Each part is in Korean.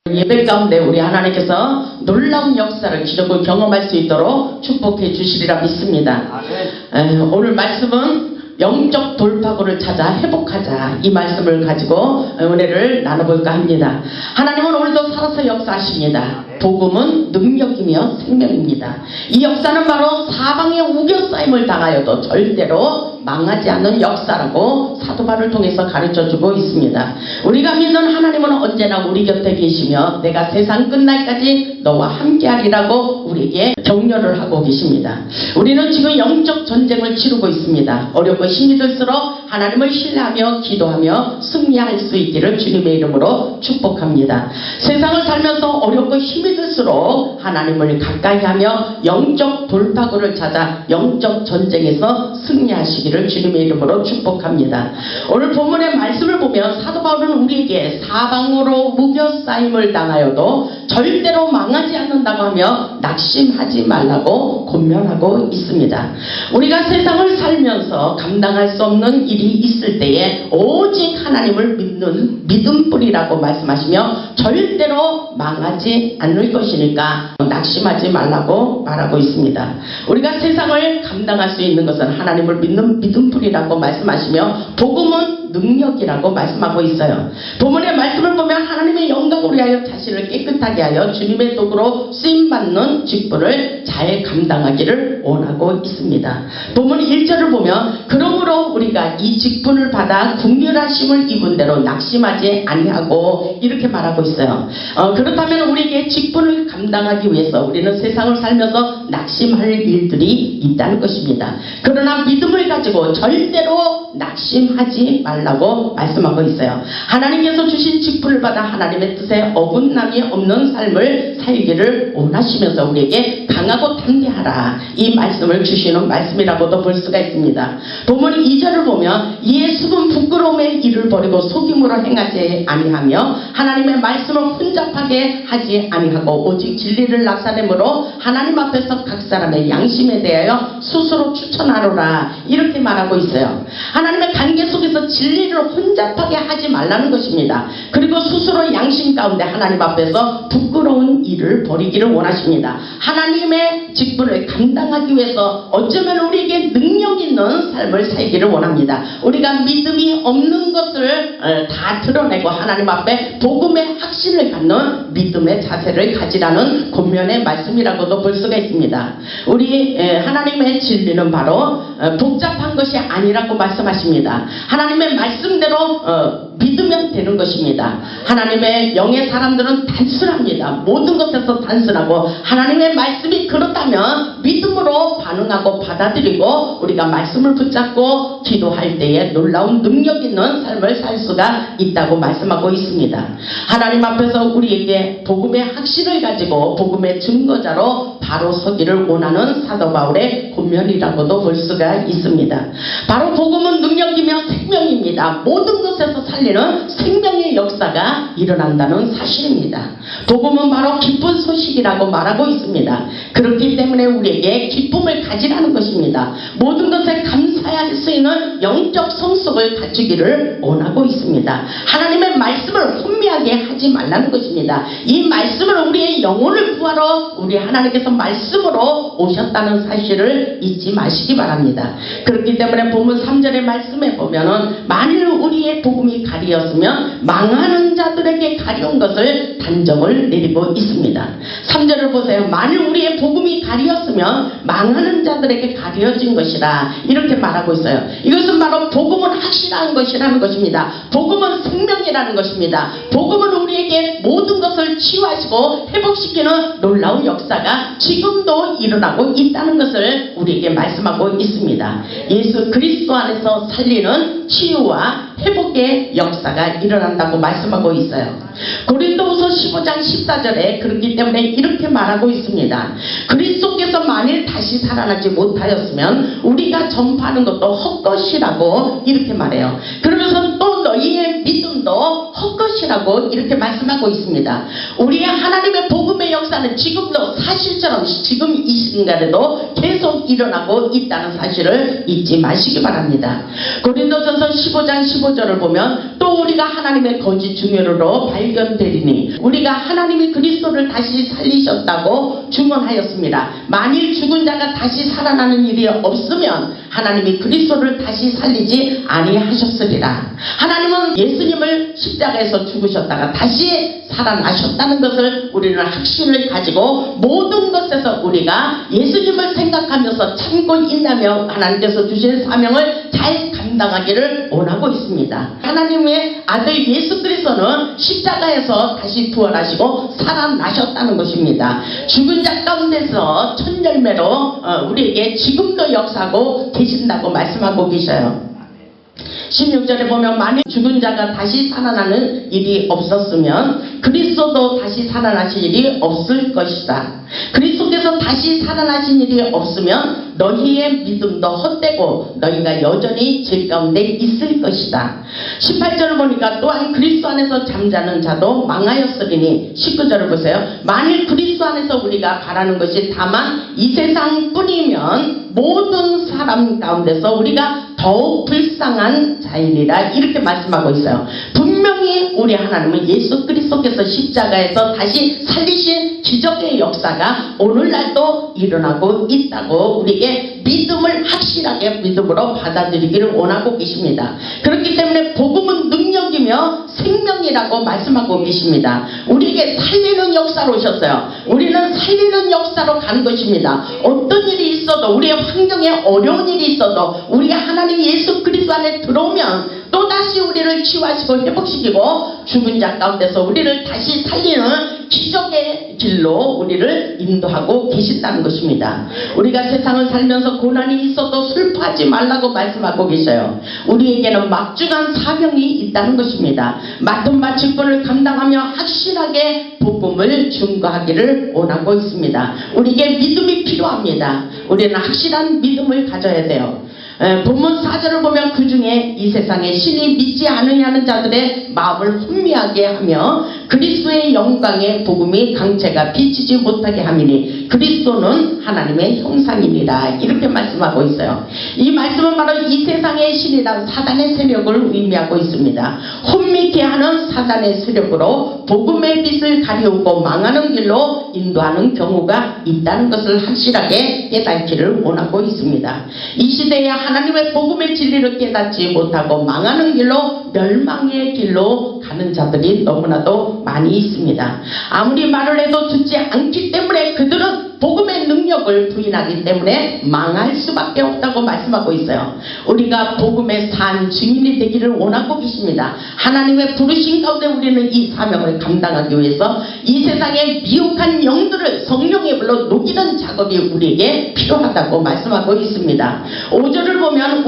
예배 가운데 우리 하나님께서 놀라운 역사를 기록을 경험할 수 있도록 축복해 주시리라 믿습니다. 오늘 말씀은 영적 돌파구를 찾아 회복하자, 이 말씀을 가지고 은혜를 나눠볼까 합니다. 하나님은 오늘도 살아서 역사하십니다. 복음은 능력이며 생명입니다. 이 역사는 바로 사방에 우겨싸임을 당하여도 절대로 망하지 않는 역사라고 사도 바울을 통해서 가르쳐주고 있습니다. 우리가 믿는 하나님은 언제나 우리 곁에 계시며 내가 세상 끝날까지 너와 함께하리라고 우리에게 격려를 하고 계십니다. 우리는 지금 영적 전쟁을 치르고 있습니다. 어렵고 힘이 들수록 하나님을 신뢰하며 기도하며 승리할 수 있기를 주님의 이름으로 축복합니다. 세상을 살면서 어렵고 힘이 들수록 하나님을 가까이 하며 영적 돌파구를 찾아 영적 전쟁에서 승리하시기를 주님의 이름으로 축복합니다. 오늘 본문의 말씀을 보면 사도 바울은 우리에게 사방으로 무겨싸임을 당하여도 절대로 망하지 않는다고 하며 낙심하지 말라고 권면하고 있습니다. 우리가 세상을 살면서 감당할 수 없는 일이 있을 때에 오직 하나님을 믿는 믿음뿐이라고 말씀하시며 절대로 망하지 않을 것이니까 낙심하지 말라고 말하고 있습니다. 우리가 세상을 감당할 수 있는 것은 하나님을 믿는 믿음뿐이라고 말씀하시며 복음은 능력이라고 말씀하고 있어요. 본문의 말씀을 보면 하나님의 영광을 위하여 자신을 깨끗하게 하여 주님의 도구로 쓰임받는 직분을 잘 감당하기를 원하고 있습니다. 본문 1절을 보면 그러므로 우리가 이 직분을 받아 긍휼하심을 입은 대로 낙심하지 아니하고 이렇게 말하고 있어요. 그렇다면 우리에게 직분을 감당하기 위해서 우리는 세상을 살면서 낙심할 일들이 있다는 것입니다. 그러나 믿음을 가지고 절대로 낙심하지 말라고 말씀하고 있어요. 하나님께서 주신 직분을 받아 하나님의 뜻에 어긋남이 없는 삶을 살기를 원하시면서 우리에게 강하고 담대하라, 이 말씀을 주시는 말씀이라고도 볼 수가 있습니다. 본문 2절을 보면 이에 수분 부끄러움의 일을 버리고 속임으로 행하지 아니하며 하나님의 말씀을 혼잡하게 하지 아니하고 오직 진리를 나타내므로 하나님 앞에서 각 사람의 양심에 대하여 스스로 추천하노라, 이렇게 말하고 있어요. 하나님의 관계 속에서 진리를 혼잡하게 하지 말라는 것입니다. 그리고 스스로 양심 가운데 하나님 앞에서 부끄러운 일을 버리기를 원하십니다. 하나님의 직분을 감당하기 위해서 어쩌면 우리에게 능력 있는 삶을 살기를 원합니다. 우리가 믿음이 없는 것을 다 드러내고 하나님 앞에 복음의 확신을 갖는 믿음의 자세를 가지라는 권면의 말씀이라고도 볼 수가 있습니다. 우리 하나님의 진리는 바로 복잡한 것이 아니라고 말씀하십니다. 하나님의 말씀대로 믿으면 되는 것입니다. 하나님의 영의 사람들은 단순합니다. 모든 것에서 단순하고 하나님의 말씀이 그렇다면 믿음으로 반응하고 받아들이고 우리가 말씀을 붙잡고 기도할 때에 놀라운 능력 있는 삶을 살 수가 있다고 말씀하고 있습니다. 하나님 앞에서 우리에게 복음의 확신을 가지고 복음의 증거자로 바로 서기를 원하는 사도 바울의 권면이라고도 볼 수가 있습니다. 바로 복음은 능력이며 생명입니다. 모든 것에서 살리는 생명의 역사가 일어난다는 사실입니다. 복음은 바로 기쁜 소식이라고 말하고 있습니다. 그렇기 때문에 우리에게 기쁨을 가지라는 것입니다. 모든 것에 감사할 수 있는 영적 성숙을 갖추기를 원하고 있습니다. 하나님의 말씀을 혼미하게 하지 말라는 것입니다. 이 말씀을 우리의 영혼을 구하러 우리 하나님께서 말씀으로 오셨다는 사실을 잊지 마시기 바랍니다. 그렇기 때문에 본문 3절의 말씀에 보면은 만일 우리의 복음이 가리었으면 망하는 자들에게 가려운 것을 단정을 내리고 있습니다. 3절을 보세요. 만일 우리의 복음이 가리었으면 망하는 자들에게 가려진 것이라, 이렇게 말하고 있어요. 이것은 바로 복음은 확실한 것이라는 것입니다. 복음은 생명이라는 것입니다. 복음은 우리에게 모든 것을 치유하시고 회복시키는 놀라운 역사가 지금도 일어나고 있다는 것을 우리에게 말씀하고 있습니다. 예수 그리스도 안에서 살리는 치유와 회복의 역사가 일어난다고 말씀하고 있어요. 고린도후서 15장 14절에 그렇기 때문에 이렇게 말하고 있습니다. 그리스도께서 만일 다시 살아나지 못하였으면 우리가 전파하는 것도 헛것이라고 이렇게 말해요. 그러면서 또 너희의 믿음도 헛것이 것이라고 이렇게 말씀하고 있습니다. 우리의 하나님의 복음의 역사는 지금도 사실처럼 지금 이 순간에도 계속 일어나고 있다는 사실을 잊지 마시기 바랍니다. 고린도전서 15장 15절을 보면 또 우리가 하나님의 거짓 증언으로 발견되리니 우리가 하나님이 그리스도를 다시 살리셨다고 증언하였습니다. 만일 죽은 자가 다시 살아나는 일이 없으면 하나님이 그리스도를 다시 살리지 아니하셨으리라. 하나님은 예수님을 십자가에서 죽으셨다가 다시 살아나셨다는 것을 우리는 확신을 가지고 모든 것에서 우리가 예수님을 생각하면서 참고 인내하며 하나님께서 주신 사명을 잘 감당하기를 원하고 있습니다. 하나님의 아들 예수 그리스도는 십자가에서 다시 부활하시고 살아나셨다는 것입니다. 죽은 자 가운데서 첫 열매로 우리에게 지금도 역사하고 계신다고 말씀하고 계셔요. 16절에 보면 만일 죽은 자가 다시 살아나는 일이 없었으면 그리스도도 다시 살아나신 일이 없을 것이다. 그리스도께서 다시 살아나신 일이 없으면 너희의 믿음도 헛되고 너희가 여전히 죄 가운데 있을 것이다. 18절을 보니까 또한 그리스도 안에서 잠자는 자도 망하였으리니 19절을 보세요. 만일 그리스도 안에서 우리가 바라는 것이 다만 이 세상뿐이면 모든 사람 가운데서 우리가 더욱 불쌍한 자이니라 이렇게 말씀하고 있어요. 분명히 우리 하나님은 예수 그리스도께서 십자가에서 다시 살리신 기적의 역사가 오늘날도 일어나고 있다고 우리에게 믿음을 확실하게 믿음으로 받아들이기를 원하고 계십니다. 그렇기 때문에 복음은 능력이며 생명이라고 말씀하고 계십니다. 우리에게 살리는 역사로 오셨어요. 우리는 살리는 역사로 가는 것입니다. 어떤 일이 있어도 우리의 환경에 어려운 일이 있어도 우리가 하나님 예수 그리스도 안에 들어오면 또다시 우리를 치유하시고 회복시키고 죽은 자 가운데서 우리를 다시 살리는 기적의 길로 우리를 인도하고 계신다는 것입니다. 우리가 세상을 살면서 고난이 있어도 슬퍼하지 말라고 말씀하고 계셔요. 우리에게는 막중한 사명이 있다는 것입니다. 맡은 바 직분을 감당하며 확실하게 복음을 증거하기를 원하고 있습니다. 우리에게 믿음이 필요합니다. 우리는 확실한 믿음을 가져야 돼요. 본문 4절을 보면 그 중에 이 세상에 신이 믿지 않으냐는 자들의 마음을 혼미하게 하며 그리스도의 영광의 복음이 강체가 비치지 못하게 함이니 그리스도는 하나님의 형상이니라 이렇게 말씀하고 있어요. 이 말씀은 바로 이 세상의 신이란 사단의 세력을 의미하고 있습니다. 혼미케 하는 사단의 세력으로 복음의 빛을 가리우고 망하는 길로 인도하는 경우가 있다는 것을 확실하게 깨닫기를 원하고 있습니다. 이 시대에 하나님의 복음의 진리를 깨닫지 못하고 망하는 길로 멸망의 길로 가는 자들이 너무나도 많이 있습니다. 아무리 말을 해도 듣지 않기 때문에 그들은 복음의 능력을 부인하기 때문에 망할 수밖에 없다고 말씀하고 있어요. 우리가 복음의 산 증인이 되기를 원하고 계십니다. 하나님의 부르신 가운데 우리는 이 사명을 감당하기 위해서 이 세상의 미혹한 영들을 성령의 불로 녹이는 작업이 우리에게 필요하다고 말씀하고 있습니다. 5절을 보면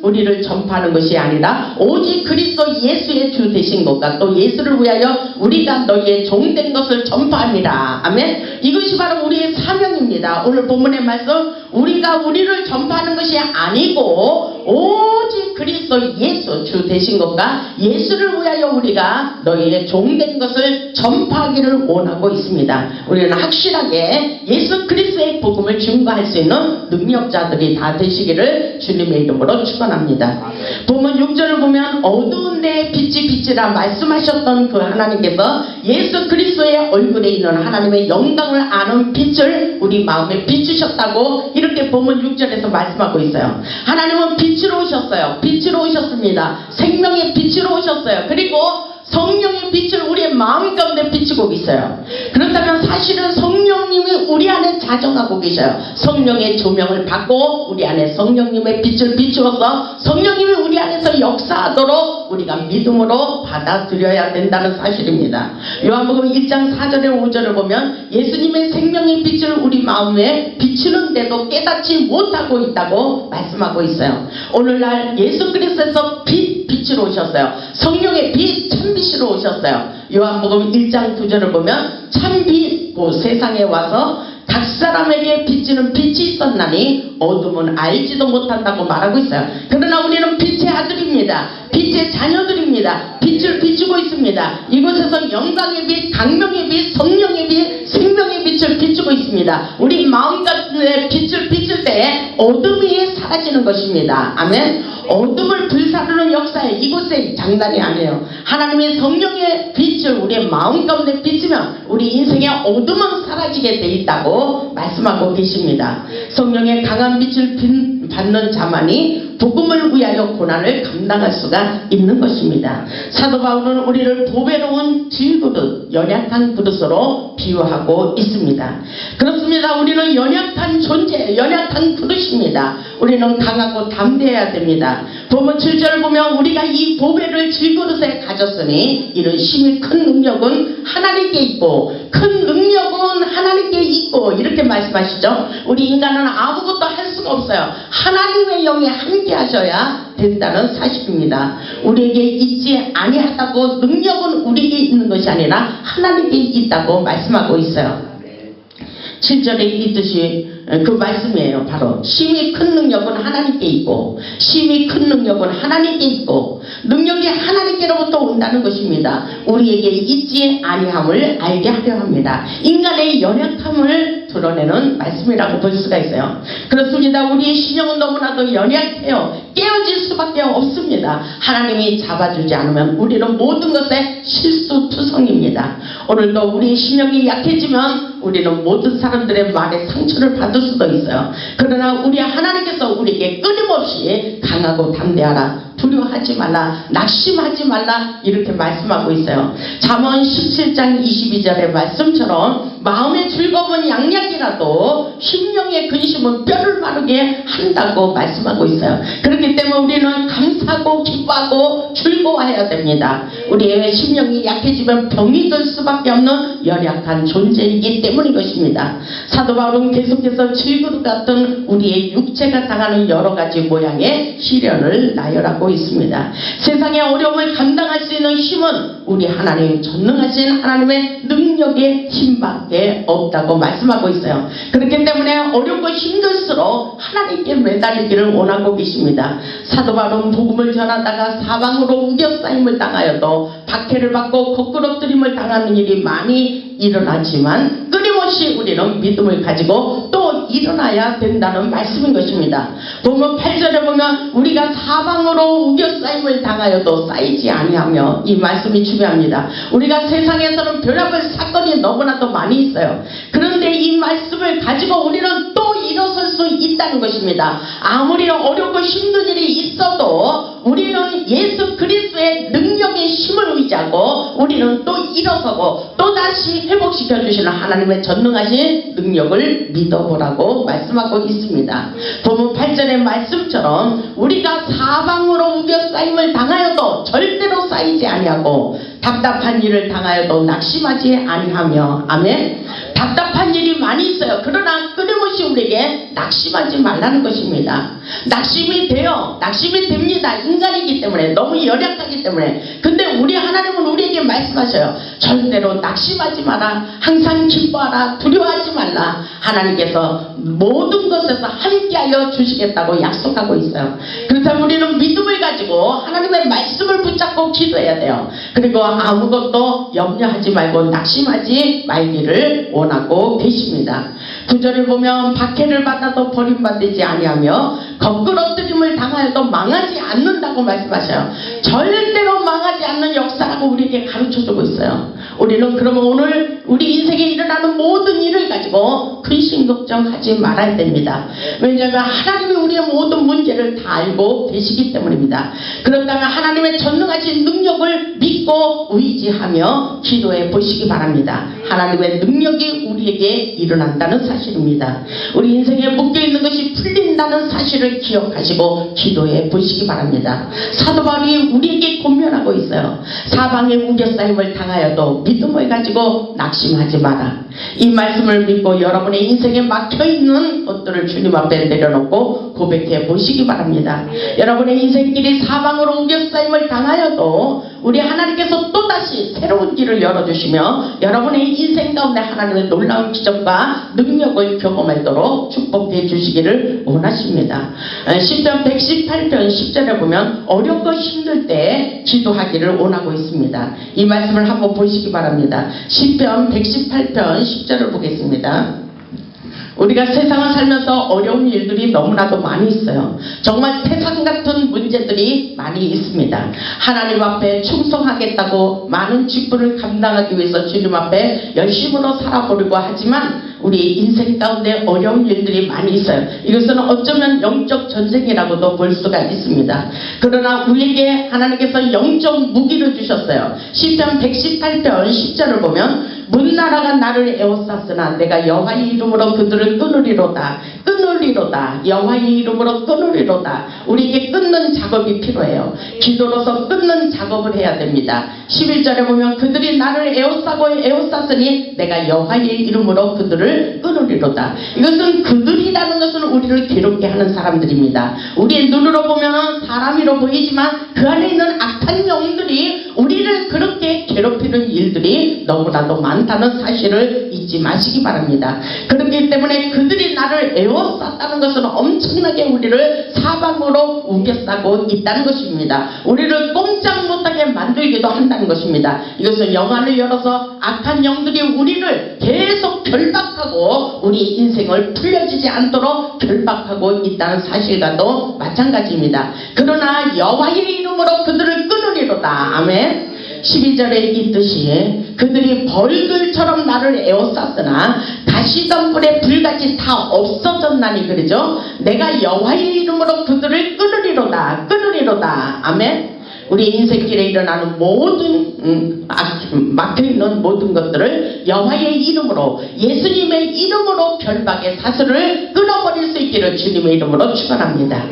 우리를 전파하는 것이 아니라 오직 그리스도 예수의 주 되신 것과 또 예수를 위하여 우리가 너희의 종된 것을 전파합니다. 아멘. 이것이 바로 우리의 사명입니다. 오늘 본문의 말씀 우리가 우리를 전파하는 것이 아니고 오직 그리스도 예수 주 되신 것과 예수를 위하여 우리가 너희의 종된 것을 전파하기를 원하고 있습니다. 우리는 확실하게 예수 그리스도의 복음을 증거할 수 있는 능력자들이 다 되시기를 주님의 이름으로 축원합니다. 본문 6절을 보면 어두운 데에 빛이 빛이라 말씀하셨던 그 하나님께서 예수 그리스도의 얼굴에 있는 하나님의 영광을 아는 빛을 우리 마음에 비추셨다고 이렇게 본문 6절에서 말씀하고 있어요. 하나님은 빛으로 오셨어요. 빛으로 오셨습니다. 생명의 빛으로 오셨어요. 그리고 성령의 빛을 우리의 마음 가운데 비추고 있어요. 그렇다면 사실은 성령님이 우리 안에 자정하고 계셔요. 성령의 조명을 받고 우리 안에 성령님의 빛을 비추어서 성령님이 우리 안에서 역사하도록 우리가 믿음으로 받아들여야 된다는 사실입니다. 요한복음 1장 4절에 5절을 보면 예수님의 생명의 빛을 우리 마음에 비추는데도 깨닫지 못하고 있다고 말씀하고 있어요. 오늘날 예수 그리스도에서 빛으로 오셨어요. 성령의 빛 참빛으로 오셨어요. 요한복음 1장 9절을 보면 참빛 그 세상에 와서 각 사람에게 비치는 빛이 있었나니 어둠은 알지도 못한다고 말하고 있어요. 그러나 우리는 빛의 아들입니다. 빛의 자녀들입니다. 빛을 비추고 있습니다. 이곳에서 영광의 빛, 강명의 빛, 성령의 빛, 생명의 빛을 비추고 있습니다. 우리 마음가짐에 빛을 비출 때 어둠이 사라지는 것입니다. 아멘. 어둠을 불사르는 역사에 이곳에 장난이 아니에요. 하나님의 성령의 빛을 우리의 마음 가운데 비추면 우리 인생의 어둠은 사라지게 돼 있다고 말씀하고 계십니다. 성령의 강한 빛을 받는 자만이 복음을 위하여 고난을 감당할 수가 있는 것입니다. 사도 바울은 우리를 보배로운 질그릇, 연약한 그릇으로 비유하고 있습니다. 그렇습니다. 우리는 연약한 존재, 연약한 그릇입니다. 우리는 강하고 담대해야 됩니다. 본문 7절을 보면 우리가 이 보배를 질그릇에 가졌으니 이런 힘이 큰 능력은 하나님께 있고 큰 능력은 하나님께 있고 이렇게 말씀하시죠. 우리 인간은 아무것도 할 수가 없어요. 하나님의 영에 함께 하셔야 된다는 사실입니다. 우리에게 있지 아니하다고 능력은 우리에게 있는 것이 아니라 하나님께 있다고 말씀하고 있어요. 7절에 있듯이 그 말씀이에요. 바로 힘이 큰 능력은 하나님께 있고 힘이 큰 능력은 하나님께 있고 능력이 하나님께로부터 온다는 것입니다. 우리에게 있지 아니함을 알게 하려 합니다. 인간의 연약함을 드러내는 말씀이라고 볼 수가 있어요. 그렇습니다. 우리의 신령은 너무나도 연약해요. 깨어질 수밖에 없습니다. 하나님이 잡아주지 않으면 우리는 모든 것에 실수투성입니다. 오늘도 우리의 신령이 약해지면 우리는 모든 사람들의 말에 상처를 받을 수도 있어요. 그러나 우리 하나님께서 우리에게 끊임없이 강하고 담대하라, 두려워하지 말라, 낙심하지 말라 이렇게 말씀하고 있어요. 잠언 17장 22절의 말씀처럼 마음의 즐거움은 양약이라도 심령의 근심은 뼈를 마르게 한다고 말씀하고 있어요. 그렇기 때문에 우리는 감사하고 기뻐하고 즐거워해야 됩니다. 우리의 심령이 약해지면 병이 들 수밖에 없는 연약한 존재이기 때문인 것입니다. 사도 바울은 계속해서 질그릇 같은 우리의 육체가 당하는 여러 가지 모양의 시련을 나열하고 있습니다. 세상의 어려움을 감당할 수 있는 힘은 우리 하나님 전능하신 하나님의 능력의 힘밖에 없다고 말씀하고 있어요. 그렇기 때문에 어렵고 힘들수록 하나님께 매달리기를 원하고 계십니다. 사도 바울은 복음을 전하다가 사방으로 우겨싸임을 당하여도 박해를 받고 거꾸러뜨림을 당하는 일이 많이 일어나지만 끊임없이 우리는 믿음을 가지고 또 일어나야 된다는 말씀인 것입니다. 보면 8절에 보면 우리가 사방으로 우겨싸임을 당하여도 쌓이지 아니하며, 이 말씀이 중요합니다. 우리가 세상에서는 별의별 사건이 너무나도 많이 있어요. 그런데 이 말씀을 가지고 우리는 또 일어설 수 있다는 것입니다. 아무리 어렵고 힘든 일이 있어도 우리는 예수 그리스도의 능력의 힘을 의지하고 우리는 또 일어서고 또다시 회복시켜 주시는 하나님의 전능하신 능력을 믿어보라고 말씀하고 있습니다. 본문 8절의 말씀처럼 우리가 사방으로 우겨싸임을 당하여도 절대로 쌓이지 아니하고 답답한 일을 당하여도 낙심하지 아니하며, 아멘. 답답한 일이 많이 있어요. 그러나 끊임없이 우리에게 낙심하지 말라는 것입니다. 낙심이 돼요. 낙심이 됩니다. 인간이기 때문에, 너무 연약하기 때문에. 근데 우리 하나님은 우리에게 말씀하셔요. 절대로 낙심하지 마라. 항상 기뻐하라. 두려워하지 말라. 하나님께서 모든 것에서 함께하여 주시겠다고 약속하고 있어요. 그렇다면 우리는 믿음을 가지고 하나님의 말씀을 붙잡고 기도해야 돼요. 그리고 아무것도 염려하지 말고 낙심하지 말기를 원하고 계십니다. 9절을 보면 박해를 받아도 버림받지 아니하며 거꾸러뜨림을 당하여도 망하지 않는다고 말씀하셔요. 절대로 망하지 않는 역사라고 우리에게 가르쳐주고 있어요. 우리는 그러면 오늘 우리 인생에 일어나는 모든 일을 가지고 근심 걱정하지 말아야 됩니다. 왜냐하면 하나님이 우리의 모든 문제를 다 알고 계시기 때문입니다. 그렇다면 하나님의 전능하신 능력을 믿고 의지하며 기도해 보시기 바랍니다. 하나님의 능력이 우리에게 일어난다는 사실입니다. 우리 인생에 묶여있는 것이 풀린다는 사실을 기억하시고 기도해 보시기 바랍니다. 사도 바울이 우리에게 권면하고 있어요. 사방에 우겨싸임을 당하여도 믿음을 가지고 낙심하지 마라. 이 말씀을 믿고 여러분의 인생에 막혀있는 것들을 주님 앞에 내려놓고 고백해 보시기 바랍니다. 여러분의 인생길이 사방으로 우겨싸임을 당하여도 우리 하나님께서 또다시 새로운 길을 열어주시며 여러분의 인생 가운데 하나님의 놀라운 기적과 능력을 경험하도록 축복해 주시기를 원하십니다. 시편 118편 10절에 보면 어렵고 힘들 때 기도하기를 원하고 있습니다. 이 말씀을 한번 보시기 바랍니다. 시편 118편 10절을 보겠습니다. 우리가 세상을 살면서 어려운 일들이 너무나도 많이 있어요. 정말 태산 같은 문제들이 많이 있습니다. 하나님 앞에 충성하겠다고 많은 직분을 감당하기 위해서 주님 앞에 열심으로 살아보려고 하지만 우리 인생 가운데 어려운 일들이 많이 있어요. 이것은 어쩌면 영적 전쟁이라고도 볼 수가 있습니다. 그러나 우리에게 하나님께서 영적 무기를 주셨어요. 시편 118편 10절을 보면 문나라가 나를 에워쌌으나 내가 여호와의 이름으로 그들을 끊으리로다. 끊으리로다. 여호와의 이름으로 끊으리로다. 우리에게 끊는 작업이 필요해요. 기도로서 끊는 작업을 해야 됩니다. 11절에 보면 그들이 나를 에워쌌으니 내가 여호와의 이름으로 그들을 끊으리로다. 이것은 그들이라는 것은 우리를 괴롭게 하는 사람들입니다. 우리의 눈으로 보면 사람이로 보이지만 그 안에 있는 악한 영들이 우리를 그렇게 괴롭히는 일들이 너무나도 많다는 사실을 잊지 마시기 바랍니다. 그렇기 때문에 그들이 나를 에워쌌다는 것은 엄청나게 우리를 사방으로 우겨싸고 있다는 것입니다. 우리를 꼼짝 못하게 만들기도 한다는 것입니다. 이것은 영안을 열어서 악한 영들이 우리를 계속 결박하고 우리 인생을 풀려지지 않도록 결박하고 있다는 사실과도 마찬가지입니다. 그러나 여호와의 이름으로 그들을 끊으리로다. 아멘. 12절에 있듯이 그들이 벌들처럼 나를 에워쌌으나 다시던 불에 불같이 다 없어졌나니 그러죠. 내가 여호와의 이름으로 그들을 끊으리로다. 끊으리로다. 아멘. 우리 인생길에 일어나는 모든 막혀있는 모든 것들을 여호와의 이름으로 예수님의 이름으로 결박의 사슬을 끊어버릴 수 있기를 주님의 이름으로 축원합니다.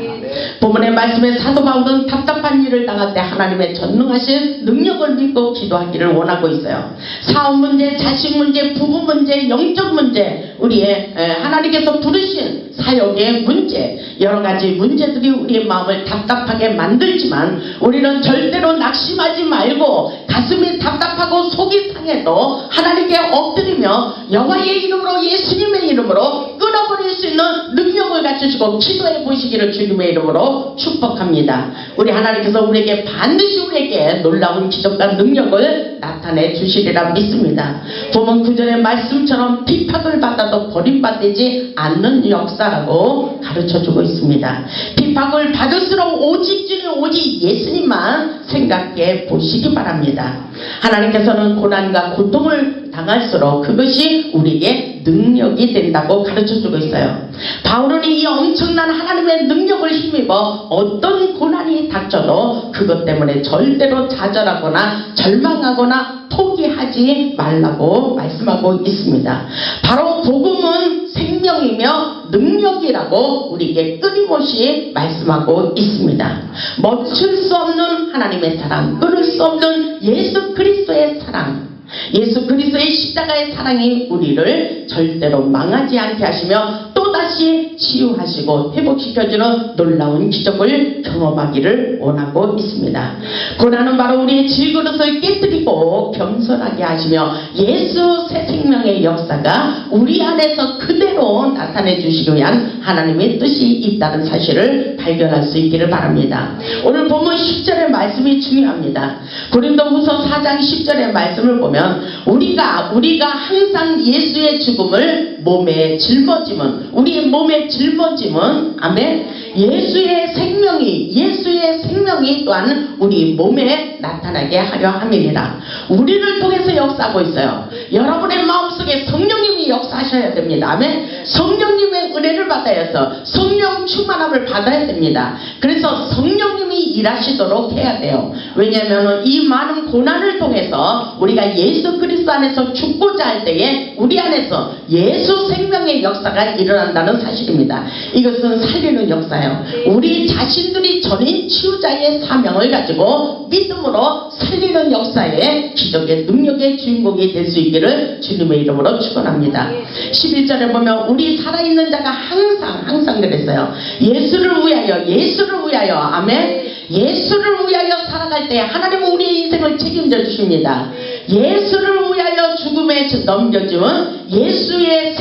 본문의 말씀에 사도 바울은 답답한 일을 당할 때 하나님의 전능하신 능력을 믿고 기도하기를 원하고 있어요. 사업 문제, 자식 문제, 부부 문제, 영적 문제, 우리의 하나님께서 부르신 사역의 문제, 여러 가지 문제들이 우리의 마음을 답답하게 만들지만 우리는 절대로 낙심하지 말고 가슴이 답답하고 속이 상해도 하나님께 엎드리며 여호와의 이름으로 예수님의 이름으로 끊어버릴 수 있는 능력을 갖추시고 기도해 보시기를 주님의 이름으로 축복합니다. 우리 하나님께서 우리에게 반드시 우리에게 놀라운 기적과 능력을 나타내 주시리라 믿습니다. 보면 9절의 말씀처럼 핍박을 받아도 버림받지 않는 역사라고 가르쳐주고 있습니다. 핍박을 받을수록 오직 주님 오직 예수님만 생각해 보시기 바랍니다. 하나님께서는 고난과 고통을 당할수록 그것이 우리에게 능력이 된다고 가르쳐주고 있어요. 바울은 이 엄청난 하나님의 능력을 힘입어 어떤 고난이 닥쳐도 그것 때문에 절대로 좌절하거나 절망하거나 포기하지 말라고 말씀하고 있습니다. 바로 복음은 생명이며 능력이라고 우리에게 끊임없이 말씀하고 있습니다. 멈출 수 없는 하나님의 사랑, 끊을 수 없는 예수 그리스도의 사랑, 예수 그리스도의 십자가의 사랑이 우리를 절대로 망하지 않게 하시며 또다시 치유하시고 회복시켜주는 놀라운 기적을 경험하기를 원하고 있습니다. 고난은 바로 우리의 질그릇을 깨뜨리고 겸손하게 하시며 예수 새 생명의 역사가 우리 안에서 그대로 나타내 주시기 위한 하나님의 뜻이 있다는 사실을 발견할 수 있기를 바랍니다. 오늘 본문 10절의 말씀이 중요합니다. 고린도후서 4장 10절의 말씀을 보면 우리가 항상 예수의 죽음을 몸에 짊어짐은 우리의 몸에 짊어짐은 아멘 예수의 생명이 또한 우리 몸에 나타나게 하려 함이니라. 우리를 통해서 역사하고 있어요. 여러분의 마음속에 성령님이 역사하셔야 됩니다. 아멘. 성령님의 은혜를 받아야 해서 성령 충만함을 받아야 됩니다. 그래서 성령님이 일하시도록 해야 돼요. 왜냐하면 이 많은 고난을 통해서 우리가 예수 그리스도 안에서 죽고자 할 때에 우리 안에서 예수 생명의 역사가 일어난다는 사실입니다. 이것은 살리는 역사예요. 우리 자신들이 전인 치유자의 사명을 가지고 믿음으로 살리는 역사에 기적의 능력의 주인공이 될 수 있기를 주님의 이름으로 축원합니다. 11절에 보면 우리 살아있는 자가 항상 그랬어요. 예수를 위하여 아멘. 예수를 위하여 살아갈 때 하나님은 우리의 인생을 책임져 주십니다. 예수를 위하여 죽음에 넘겨주면 예수의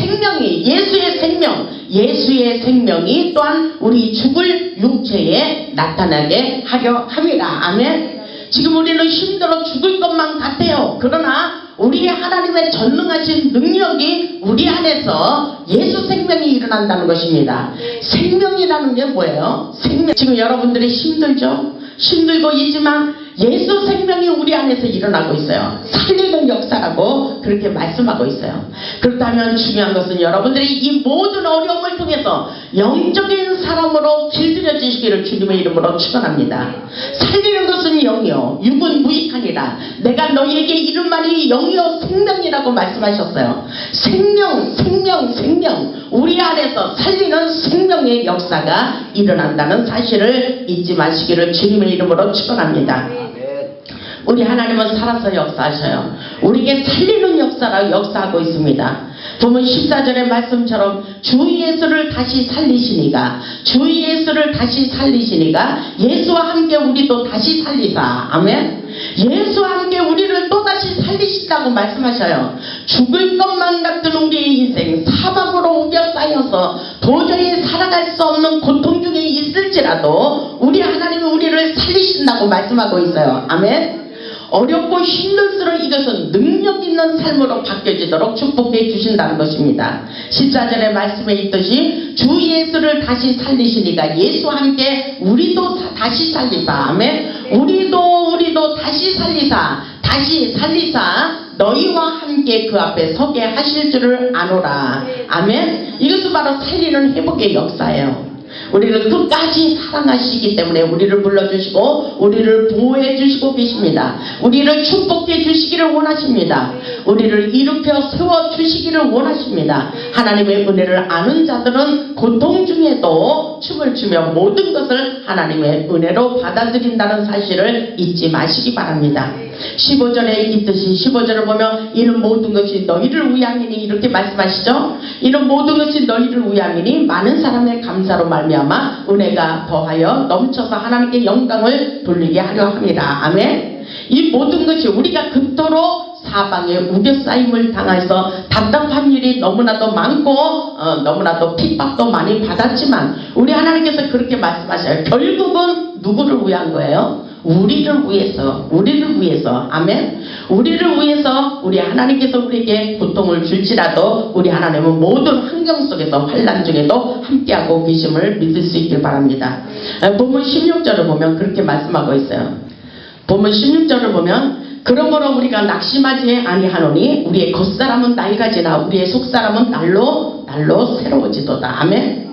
생명이 또한 우리 죽을 육체에 나타나게 하려 함이라. 아멘. 지금 우리는 힘들어 죽을 것만 같아요. 그러나 우리 하나님의 전능하신 능력이 우리 안에서 예수 생명이 일어난다는 것입니다. 생명이라는 게 뭐예요? 지금 여러분들이 힘들죠? 힘들고 있지만 예수 생명이 우리 안에서 일어나고 있어요. 살리는 역사라고 그렇게 말씀하고 있어요. 그렇다면 중요한 것은 여러분들이 이 모든 어려움을 통해서 영적인 사람으로 길들여 주시기를 주님의 이름으로 축원합니다. 살리는 것은 영이요 육은 무익하니라. 내가 너희에게 이름만이 영이요 생명이라고 말씀하셨어요. 생명. 우리 안에서 살리는 생명의 역사가 일어난다는 사실을 잊지 마시기를 주님의 이름으로 축원합니다. 우리 하나님은 살아서 역사하셔요. 우리에게 살리는 역사라 역사하고 있습니다. 보면 14절의 말씀처럼 주 예수를 다시 살리시니가 예수와 함께 우리도 다시 살리사. 아멘. 예수와 함께 우리를 또다시 살리신다고 말씀하셔요. 죽을 것만 같은 우리의 인생 사방으로 우겨싸여서 도저히 살아갈 수 없는 고통 중에 있을지라도 우리 하나님은 우리를 살리신다고 말씀하고 있어요. 아멘. 어렵고 힘들수록 이것은 능력 있는 삶으로 바뀌어지도록 축복해 주신다는 것입니다. 14절의 말씀에 있듯이 주 예수를 다시 살리시니까 예수와 함께 우리도 다시 살리사. 아멘. 우리도 다시 살리사 너희와 함께 그 앞에 서게 하실 줄을 아노라. 아멘. 이것은 바로 살리는 회복의 역사예요. 우리를 끝까지 사랑하시기 때문에 우리를 불러주시고 우리를 보호해 주시고 계십니다. 우리를 축복해 주시기를 원하십니다. 우리를 일으켜 세워 주시기를 원하십니다. 하나님의 은혜를 아는 자들은 고통 중에도 춤을 추며 모든 것을 하나님의 은혜로 받아들인다는 사실을 잊지 마시기 바랍니다. 15절에 있듯이 15절을 보면 이는 모든 것이 너희를 위함이니 이렇게 말씀하시죠. 이는 모든 것이 너희를 위함이니 많은 사람의 감사로 말미암아 은혜가 더하여 넘쳐서 하나님께 영광을 돌리게 하려 함이라. 아멘. 이 모든 것이 우리가 그토록 사방에 우겨싸임을 당해서 답답한 일이 너무나도 많고 너무나도 핍박도 많이 받았지만 우리 하나님께서 그렇게 말씀하셔요. 결국은 누구를 위한 거예요? 우리를 위해서. 아멘. 우리를 위해서 우리 하나님께서 우리에게 고통을 줄지라도 우리 하나님은 모든 환경 속에서 환난 중에도 함께하고 계심을 믿을 수 있길 바랍니다. 본문 16절을 보면 그렇게 말씀하고 있어요. 본문 16절을 보면 그러므로 우리가 낙심하지 아니하노니 우리의 겉사람은 나이가 지나 우리의 속사람은 날로 새로워지도다. 아멘.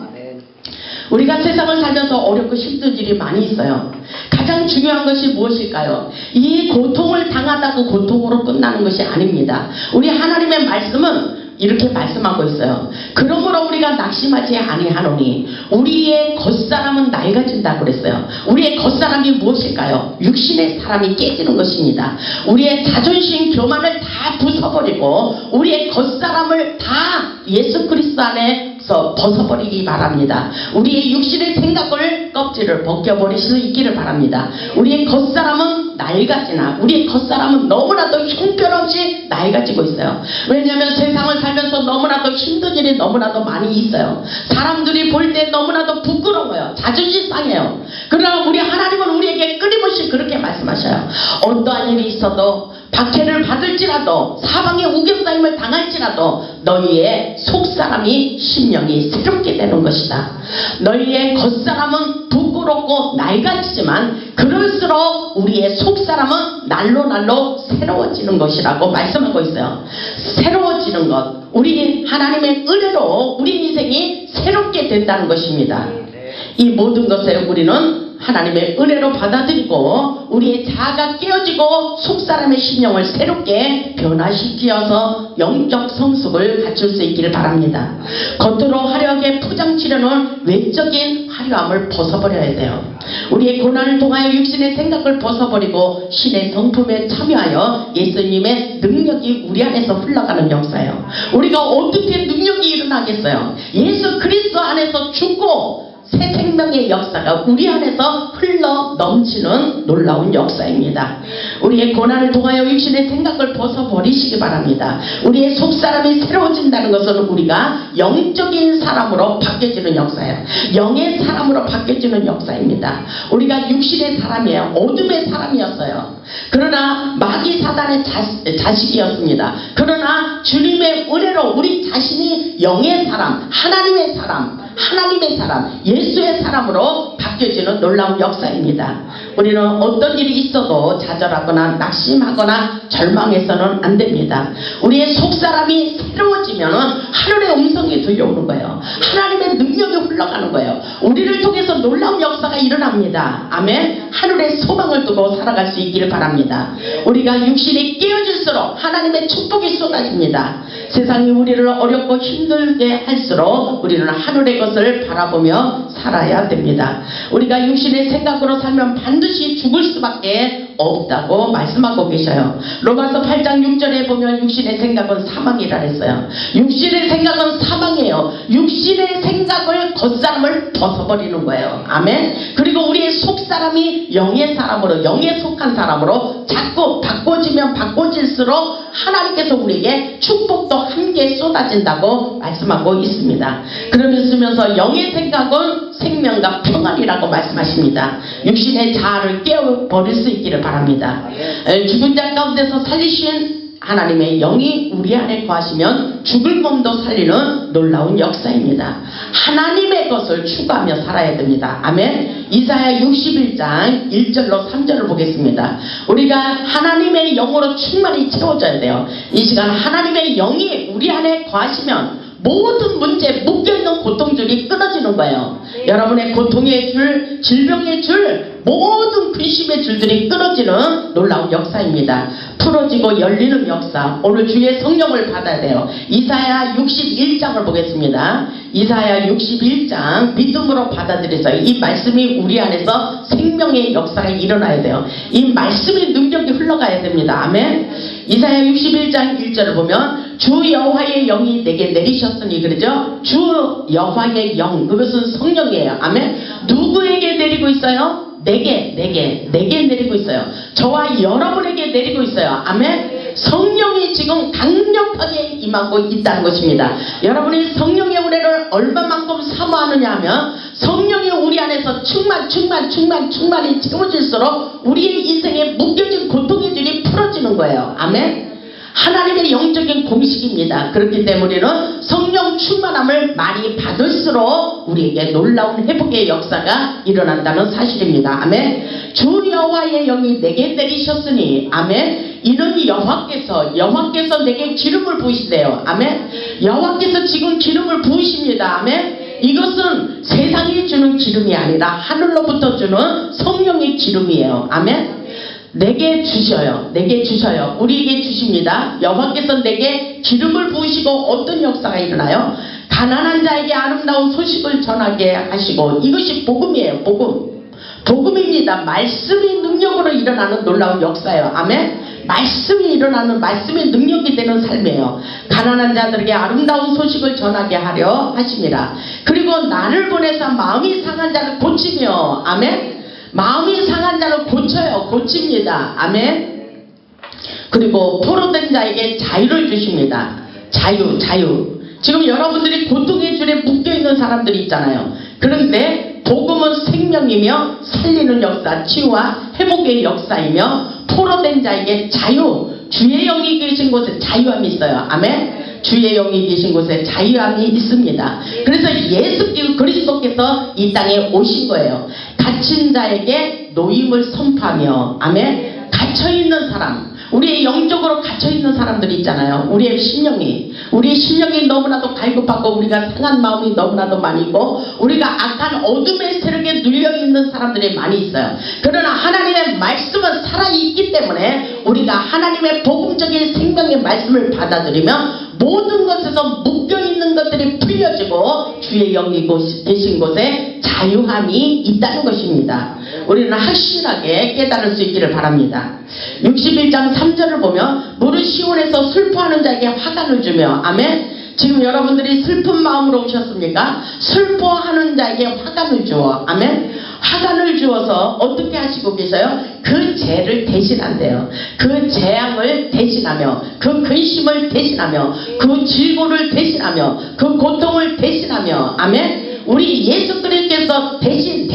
우리가 세상을 살면서 어렵고 힘든 일이 많이 있어요. 가장 중요한 것이 무엇일까요? 이 고통을 당하다고 고통으로 끝나는 것이 아닙니다. 우리 하나님의 말씀은 이렇게 말씀하고 있어요. 그러므로 우리가 낙심하지 아니하노니 우리의 겉사람은 낡아진다고 그랬어요. 우리의 겉사람이 무엇일까요? 육신의 사람이 깨지는 것입니다. 우리의 자존심 교만을 다 부숴버리고 우리의 겉사람을 다 예수 그리스도 안에서 벗어버리기 바랍니다. 우리의 육신의 생각을 껍질을 벗겨버릴 수 있기를 바랍니다. 우리의 겉사람은 낡아지나 우리의 겉사람은 너무나도 형편없이 낡아지고 있어요. 왜냐하면 세상을 살면서 너무나도 힘든 일이 너무나도 많이 있어요. 사람들이 볼 때 너무나도 부끄러워요. 자존심 상해요. 그러나 우리 하나님은 우리에게 끊임없이 그렇게 말씀하셔요. 어떠한 일이 있어도 박해를 받을지라도 사방에 우겨싸임을 당할지라도 너희의 속사람이 심령이 새롭게 되는 것이다. 너희의 겉사람은 부끄럽고 낡아지지만 그럴수록 우리의 속사람은 날로 새로워지는 것이라고 말씀하고 있어요. 새로워지는 것, 우리 하나님의 은혜로 우리 인생이 새롭게 된다는 것입니다. 이 모든 것을 우리는 하나님의 은혜로 받아들이고 우리의 자아가 깨어지고 속사람의 신령을 새롭게 변화시키어서 영적 성숙을 갖출 수 있기를 바랍니다. 겉으로 화려하게 포장치려는 외적인 화려함을 벗어버려야 돼요. 우리의 고난을 통하여 육신의 생각을 벗어버리고 신의 성품에 참여하여 예수님의 능력이 우리 안에서 흘러가는 역사예요. 우리가 어떻게 능력이 일어나겠어요? 예수 그리스도 안에서 죽고 새 생명의 역사가 우리 안에서 흘러 넘치는 놀라운 역사입니다. 우리의 고난을 통하여 육신의 생각을 벗어버리시기 바랍니다. 우리의 속사람이 새로워진다는 것은 우리가 영적인 사람으로 바뀌어지는 역사예요. 영의 사람으로 바뀌어지는 역사입니다. 우리가 육신의 사람이에요. 어둠의 사람이었어요. 그러나 마귀 사단의 자식이었습니다. 그러나 주님의 은혜로 우리 자신이 영의 사람, 하나님의 사람, 예수의 사람으로 바뀌어지는 놀라운 역사입니다. 우리는 어떤 일이 있어도 좌절하거나 낙심하거나 절망해서는 안 됩니다. 우리의 속사람이 새로워지면 하늘의 음성이 들려오는 거예요. 하나님의 능력이 흘러가는 거예요. 우리를 통해서 놀라운 역사가 일어납니다. 아멘. 하늘의 소망을 두고 살아갈 수 있기를 바랍니다. 우리가 육신이 깨어질수록 하나님의 축복이 쏟아집니다. 세상이 우리를 어렵고 힘들게 할수록 우리는 하늘의 것을 바라보며 살아야 됩니다. 우리가 육신의 생각으로 살면 반드시 죽을 수밖에 없다고 말씀하고 계셔요. 로마서 8장 6절에 보면 육신의 생각은 사망이라 했어요. 육신의 생각은 사망이에요. 육신의 생각을 겉사람을 벗어버리는 거예요. 아멘. 그리고 우리의 속사람이 영의 사람으로, 영에 속한 사람으로 자꾸 바꿔지면 바꿔질수록 하나님께서 우리에게 축복도 함께 쏟아진다고 말씀하고 있습니다. 그러면서 영의 생각은 생명과 평안이라고 말씀하십니다. 육신의 자아를 깨어버릴 수 있기를 바랍니다. 죽은 자 가운데서 살리신 하나님의 영이 우리 안에 거하시면 죽을 몸도 살리는 놀라운 역사입니다. 하나님의 것을 추구하며 살아야 됩니다. 아멘. 이사야 61장 1절로 3절을 보겠습니다. 우리가 하나님의 영으로 충만히 채워져야 돼요. 이 시간 하나님의 영이 우리 안에 거하시면 모든 문제, 묶여있는 고통들이 끊어지는 거예요. 여러분의 고통의 줄, 질병의 줄, 모든 근심의 줄들이 끊어지는 놀라운 역사입니다. 풀어지고 열리는 역사. 오늘 주의 성령을 받아야 돼요. 이사야 61장을 보겠습니다. 이사야 61장 믿음으로 받아들여서 이 말씀이 우리 안에서 생명의 역사가 일어나야 돼요. 이 말씀의 능력이 흘러가야 됩니다. 아멘. 이사야 61장 1절을 보면 주 여호와의 영이 내게 내리셨으니, 그러죠? 주 여호와의 영, 그것은 성령이에요. 아멘. 누구에게 내리고 있어요? 내게 내리고 있어요. 저와 여러분에게 내리고 있어요. 아멘. 성령이 지금 강력하게 임하고 있다는 것입니다. 여러분이 성령의 은혜를 얼마만큼 사모하느냐 하면 성령이 우리 안에서 충만히 채워질수록 우리의 인생에 묶여진 고통의 줄이 풀어지는 거예요. 아멘. 하나님의 영적인 공식입니다. 그렇기 때문에 우리는 성령 충만함을 많이 받을수록 우리에게 놀라운 회복의 역사가 일어난다는 사실입니다. 아멘. 주 여호와의 영이 내게 내리셨으니, 아멘. 이는 여호와께서 내게 기름을 부으시대요. 아멘. 여호와께서 지금 기름을 부으십니다. 아멘. 이것은 세상이 주는 기름이 아니라 하늘로부터 주는 성령의 기름이에요. 아멘. 내게 주셔요. 우리에게 주십니다. 여호와께서 내게 기름을 부으시고 어떤 역사가 일어나요? 가난한 자에게 아름다운 소식을 전하게 하시고, 이것이 복음이에요. 복음입니다. 말씀이 능력으로 일어나는 놀라운 역사예요. 아멘. 말씀이 일어나는, 말씀의 능력이 되는 삶이에요. 가난한 자들에게 아름다운 소식을 전하게 하려 하십니다. 그리고 나를 보내서 마음이 상한 자를 고치며, 아멘. 마음이 상한 자를 고칩니다. 아멘. 그리고 포로된 자에게 자유를 주십니다. 자유. 지금 여러분들이 고통의 줄에 묶여있는 사람들이 있잖아요. 그런데 복음은 생명이며 살리는 역사, 치유와 회복의 역사이며 포로된 자에게 자유, 주의 영이 계신 곳에 자유함이 있어요. 아멘. 주의 영이 계신 곳에 자유함이 있습니다. 그래서 예수 그리스도께서 이 땅에 오신 거예요. 갇힌 자에게 노임을 선포하며, 아멘. 갇혀있는 사람, 우리의 영적으로 갇혀있는 사람들이 있잖아요. 우리의 심령이 너무나도 갈급하고 우리가 상한 마음이 너무나도 많이 있고 우리가 악한 어둠의 세력에 눌려있는 사람들이 많이 있어요. 그러나 하나님의 말씀은 살아있기 때문에 우리가 하나님의 복음적인 생명의 말씀을 받아들이면 모든 것에서 묶여있는 것들이 풀려지고 주의 영이 계신 곳에 자유함이 있다는 것입니다. 우리는 확실하게 깨달을 수 있기를 바랍니다. 61장 3절을 보면 무릇 시온에서 슬퍼하는 자에게 화관을 주며, 아멘. 지금 여러분들이 슬픈 마음으로 오셨습니까? 슬퍼하는 자에게 화관을 주어. 아멘. 화관을 주어서 어떻게 하시고 계셔요? 그 죄를 대신한대요. 그 재앙을 대신하며, 그 근심을 대신하며, 그 질고를 대신하며, 그 고통을 대신하며. 아멘. 우리 예수 그리스도께서 대신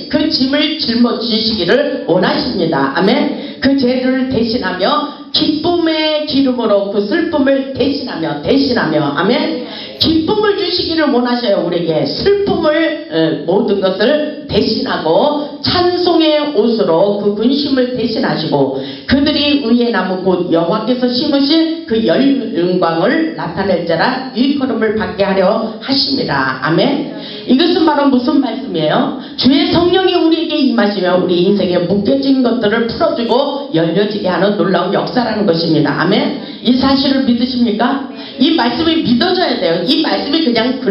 그 짐을 짊어지시기를 원하십니다. 아멘. 그 죄를 대신하며 기쁨의 기름으로 그 슬픔을 대신하며 아멘. 기쁨을 주시기를 원하셔요. 우리에게 슬픔을 모든 것을 대신하고 찬송의 옷으로 그 근심을 대신하시고 그들이 의의 나무 곧 여호와께서 심으신 그 영광을 나타낼 자라 일컬음을 받게 하려 하심이라. 아멘. 이것은 바로 무슨 말씀이에요? 주의 성령이 우리에게 임하시며 우리 인생에 묶여진 것들을 풀어주고 열려지게 하는 놀라운 역사라는 것입니다. 아멘. 이 사실을 믿으십니까? 이 말씀이 믿어져야 돼요. 이 말씀이 그냥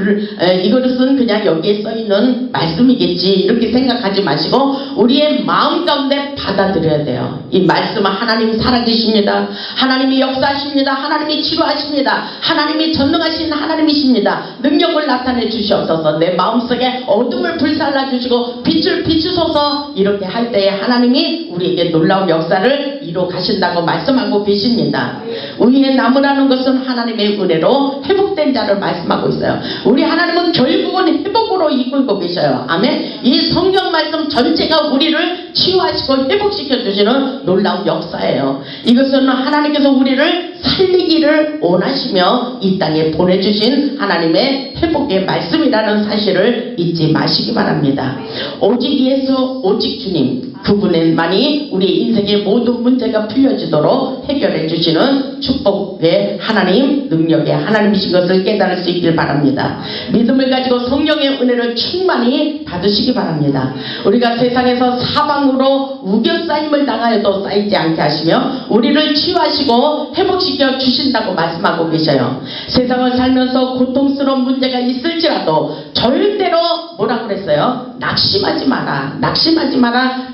이것은 그냥 여기에 써있는 말씀이겠지 이렇게 생각하지 마시고 우리의 마음 가운데 받아들여야 돼요. 이 말씀은 하나님이 살아계십니다. 하나님이 역사하십니다. 하나님이 치료하십니다. 하나님이 전능하신 하나님이십니다. 능력을 나타내 주시옵소서. 내 마음속에 어둠을 불살라 주시고 빛을 비추소서. 이렇게 할 때에 하나님이 우리에게 놀라운 역사를 이루어 가신다고 말씀하고 계십니다. 의의 나무라는 것은 하나님의 은혜로 회복된 자를 말씀하고 있어요. 우리 하나님은 결국은 회복으로 이끌고 계셔요. 아멘. 이 성경 말씀 전체가 우리를 치유하시고 회복시켜 주시는 놀라운 역사예요. 이것은 하나님께서 우리를 살리기를 원하시며 이 땅에 보내주신 하나님의 회복의 말씀이라는 사실을 잊지 마시기 바랍니다. 오직 예수, 오직 주님, 그분만이 우리 인생의 모든 문제가 풀려지도록 해결해 주시는 축복의 하나님, 능력의 하나님이신 것을 깨달을 수 있길 바랍니다. 믿음을 가지고 성령의 은혜를 충만히 받으시기 바랍니다. 우리가 세상에서 사방으로 우겨싸임을 당하여도 쌓이지 않게 하시며 우리를 치유하시고 회복시켜 주신다고 말씀하고 계셔요. 세상을 살면서 고통스러운 문제가 있을지라도 절대로 뭐라고 그랬어요? 낙심하지 마라.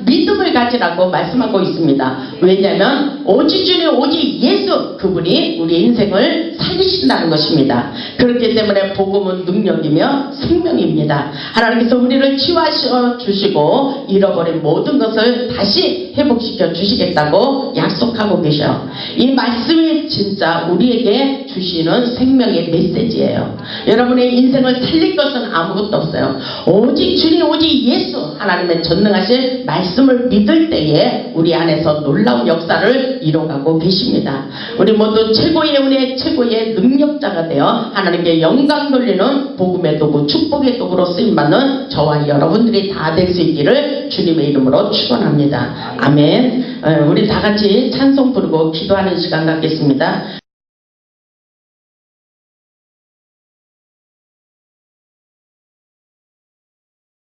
믿음을 가지라고 말씀하고 있습니다. 왜냐하면 오직 주님, 오직 예수, 그분이 우리 인생을 살리신다는 것입니다. 그렇기 때문에 복음은 능력이며 생명입니다. 하나님께서 우리를 치유하셔 주시고 잃어버린 모든 것을 다시 회복시켜 주시겠다고 약속하고 계셔요. 이 말씀이 진짜 우리에게 주시는 생명의 메시지예요. 여러분의 인생을 살릴 것은 아무것도 없어요. 오직 주님, 오직 예수, 하나님의 전능하신 말씀을 믿을 때에 우리 안에서 놀라운 역사를 이뤄가고 계십니다. 우리 모두 최고의 은혜, 최고의 능력자가 되어 하나님께 영광 돌리는 복음의 도구, 축복의 도구로 쓰임받는 저와 여러분들이 다 될 수 있기를 주님의 이름으로 축원합니다. 아멘. 우리 다 같이 찬송 부르고 기도하는 시간 갖겠습니다.